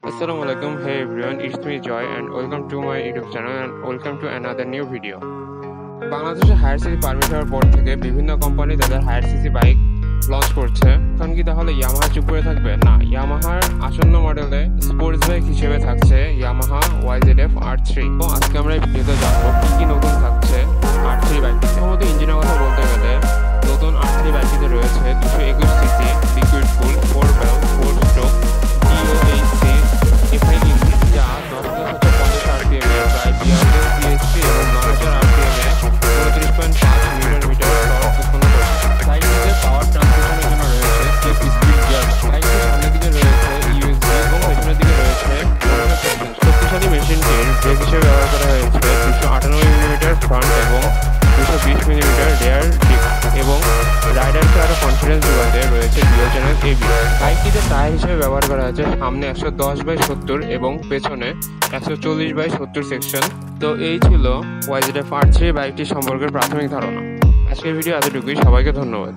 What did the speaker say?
Assalamualaikum, hey everyone, it's me Joy and welcome to my YouTube channel and welcome to another new video. বাংলাদেশে higher CC permit হওয়ার পর থেকে বিভিন্ন company তাদের higher CC bike launch করছে। এখন কি তাহলে ইয়ামাহা চুপ করে থাকবে? না, ইয়ামাহার আসন্ন মডেলে স্পোর্টস বাইক হিসেবে থাকছে ইয়ামাহা YZF R3। তো আজকে আমরা এই ভিডিওতে জানবো কি কি নতুন থাকছে R3 বাইকটিতে। প্রথমত ইঞ্জিনের কথা বলতে গেলে নতুন R3 বাইকটিতে রয়েছে 221 সিসি লিকুইড কুল 4 valve 4 stroke DOHC FI engine, যা 10,750 RPM এর প্রায় 42 bhp এবং 9000 RPM এর 29.5 নিউটন মিটার টর্ক উৎপন্ন করছে। বাইকটিতে পাওয়ার ট্রান্সমিশনের জন্য রয়েছে স্টেপ স্পিড গিয়ার। বাইকটির সামনের দিকে রয়েছে USB এবং পেছনের দিকে রয়েছে শক্তিশালী মেশিনটির ব্রেক হিসেবে ব্যবহার করা হয়েছে 298 মিলিমিটার ফ্রন্ট এবং 220 মিলিমিটার রিয়ার ডিস্ক, এবং রাইডারকে আরও কনফিডেন্স যোগাতে রয়েছে ডুয়াল চ্যানেল ABS। বাইকটিতে টায়ার হিসেবে ব্যবহার করা হয়েছে সামনে 110/70 এবং পেছনে 140/70 সেকশন। তো এই ছিল YZF R3 বাইকটি সম্পর্কে প্রাথমিক ধারণা। আজকের ভিডিও এতটুকুই, সবাইকে ধন্যবাদ।